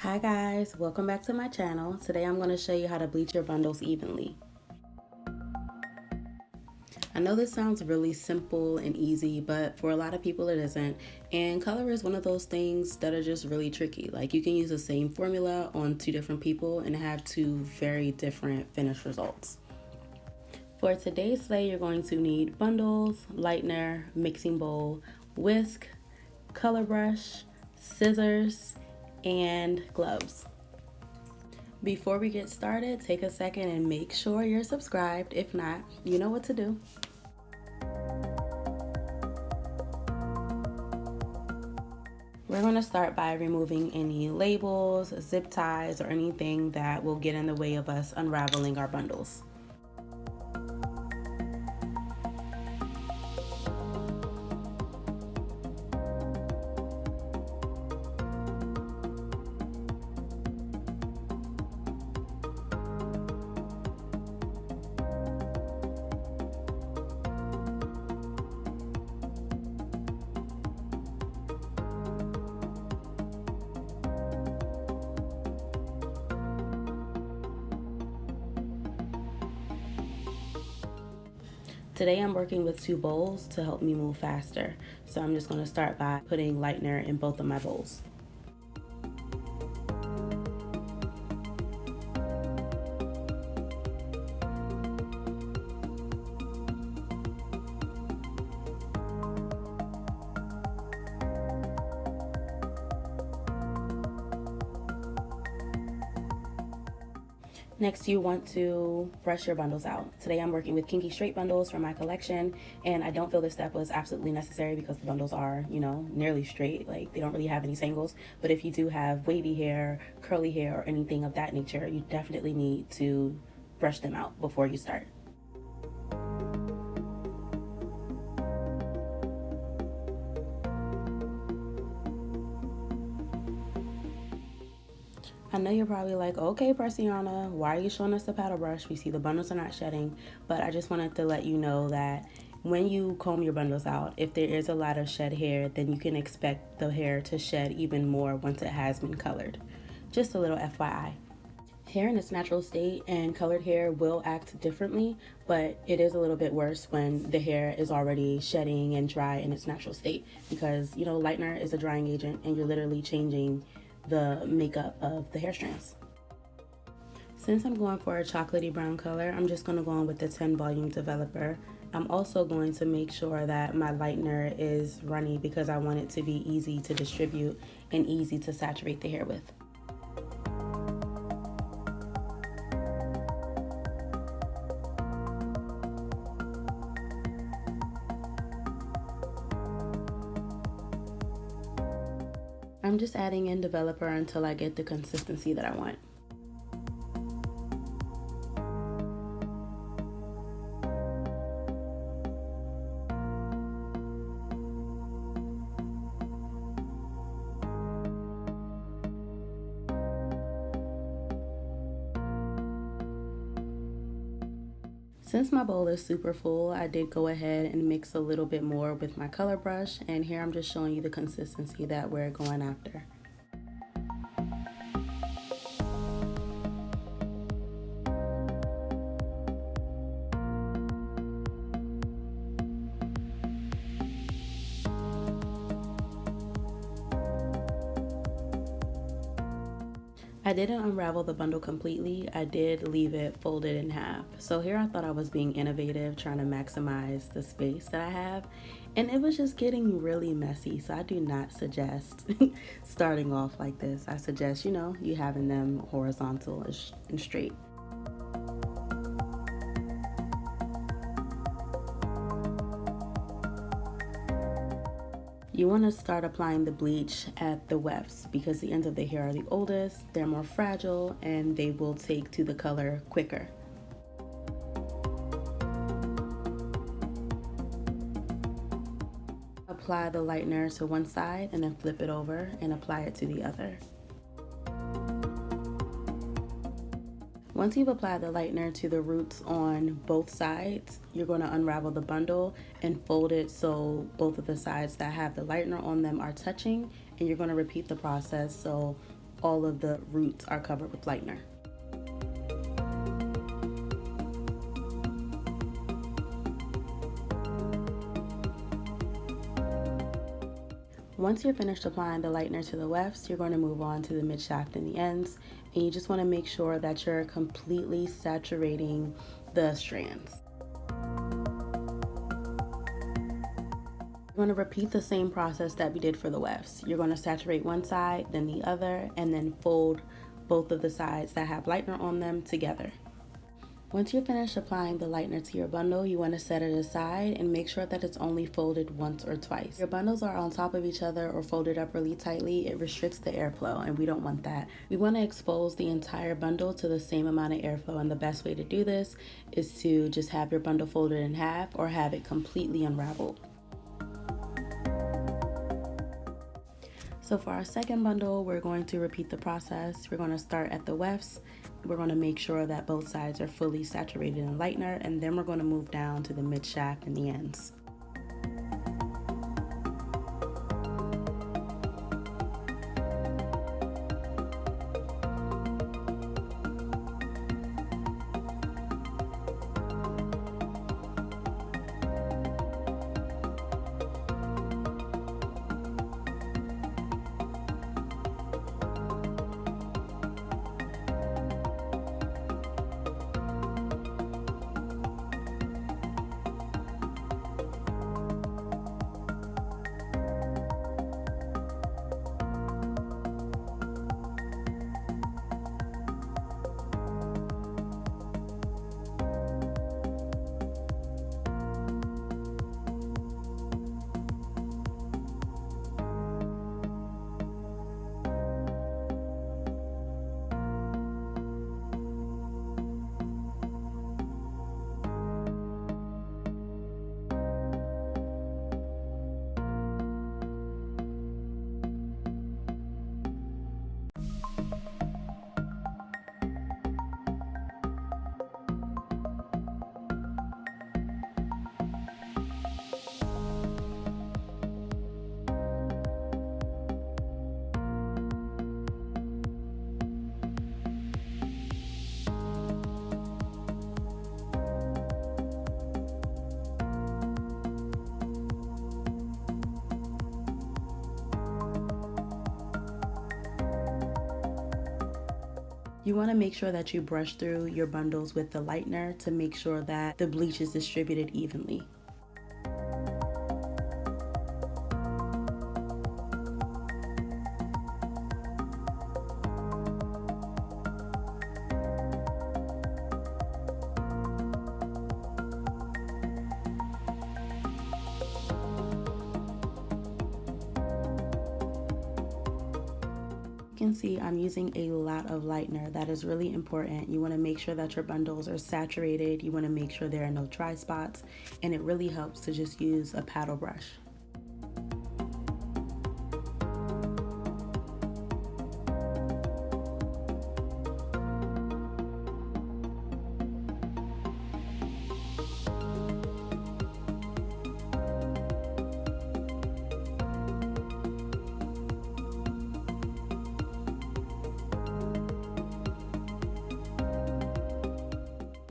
Hi guys, welcome back to my channel. Today I'm going to show you how to bleach your bundles evenly. I know this sounds really simple and easy, but for a lot of people it isn't. And color is one of those things that are just really tricky. Like, you can use the same formula on two different people and have two very different finished results. For today's slay, you're going to need bundles, lightener, mixing bowl, whisk, color brush, scissors, and gloves. Before we get started, take a second and make sure you're subscribed. If not, you know what to do. We're going to start by removing any labels, zip ties, or anything that will get in the way of us unraveling our bundles. Today I'm working with two bowls to help me move faster. So I'm just going to start by putting lightener in both of my bowls. Next, you want to brush your bundles out. Today I'm working with kinky straight bundles from my collection, and I don't feel this step was absolutely necessary because the bundles are, nearly straight. Like, they don't really have any tangles. But if you do have wavy hair, curly hair, or anything of that nature, you definitely need to brush them out before you start. I know you're probably like, okay, Persiana, why are you showing us the paddle brush? We see the bundles are not shedding, but I just wanted to let you know that when you comb your bundles out, if there is a lot of shed hair, then you can expect the hair to shed even more once it has been colored. Just a little FYI. Hair in its natural state and colored hair will act differently, but it is a little bit worse when the hair is already shedding and dry in its natural state because, lightener is a drying agent and you're literally changing the makeup of the hair strands. Since I'm going for a chocolatey brown color, I'm just going to go on with the 10 volume developer. I'm also going to make sure that my lightener is runny because I want it to be easy to distribute and easy to saturate the hair with. I'm just adding in developer until I get the consistency that I want. Since my bowl is super full, I did go ahead and mix a little bit more with my color brush, and here I'm just showing you the consistency that we're going after. I didn't unravel the bundle completely. I did leave it folded in half. So here I thought I was being innovative, trying to maximize the space that I have, and it was just getting really messy. So I do not suggest starting off like this. I suggest, you having them horizontal and straight. You want to start applying the bleach at the wefts because the ends of the hair are the oldest, they're more fragile, and they will take to the color quicker. Apply the lightener to one side and then flip it over and apply it to the other. Once you've applied the lightener to the roots on both sides, you're going to unravel the bundle and fold it so both of the sides that have the lightener on them are touching, and you're going to repeat the process so all of the roots are covered with lightener. Once you're finished applying the lightener to the wefts, you're going to move on to the mid shaft and the ends, and you just want to make sure that you're completely saturating the strands. You're going to repeat the same process that we did for the wefts. You're going to saturate one side, then the other, and then fold both of the sides that have lightener on them together. Once you're finished applying the lightener to your bundle, you want to set it aside and make sure that it's only folded once or twice. If your bundles are on top of each other or folded up really tightly, it restricts the airflow, and we don't want that. We want to expose the entire bundle to the same amount of airflow, and the best way to do this is to just have your bundle folded in half or have it completely unraveled. So for our second bundle, we're going to repeat the process. We're going to start at the wefts. We're going to make sure that both sides are fully saturated in lightener, and then we're going to move down to the mid shaft and the ends. You want to make sure that you brush through your bundles with the lightener to make sure that the bleach is distributed evenly. You can see I'm using a lot of lightener. That is really important. You want to make sure that your bundles are saturated. You want to make sure there are no dry spots, and it really helps to just use a paddle brush.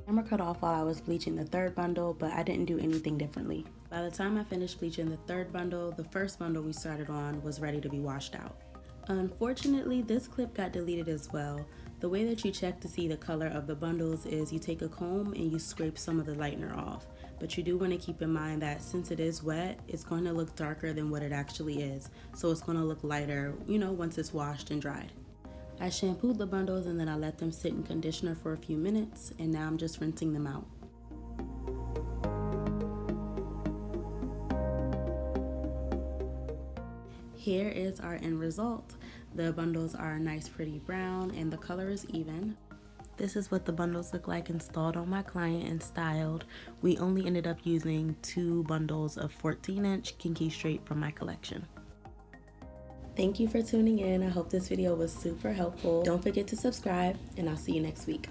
Camera cut off while I was bleaching the third bundle, but I didn't do anything differently. By the time I finished bleaching the third bundle, the first bundle we started on was ready to be washed out. Unfortunately, this clip got deleted as well. The way that you check to see the color of the bundles is you take a comb and you scrape some of the lightener off. But you do want to keep in mind that since it is wet, it's going to look darker than what it actually is. So it's going to look lighter, once it's washed and dried. I shampooed the bundles and then I let them sit in conditioner for a few minutes, and now I'm just rinsing them out. Here is our end result. The bundles are a nice pretty brown and the color is even. This is what the bundles look like installed on my client and styled. We only ended up using 2 bundles of 14-inch kinky straight from my collection. Thank you for tuning in. I hope this video was super helpful. Don't forget to subscribe, and I'll see you next week.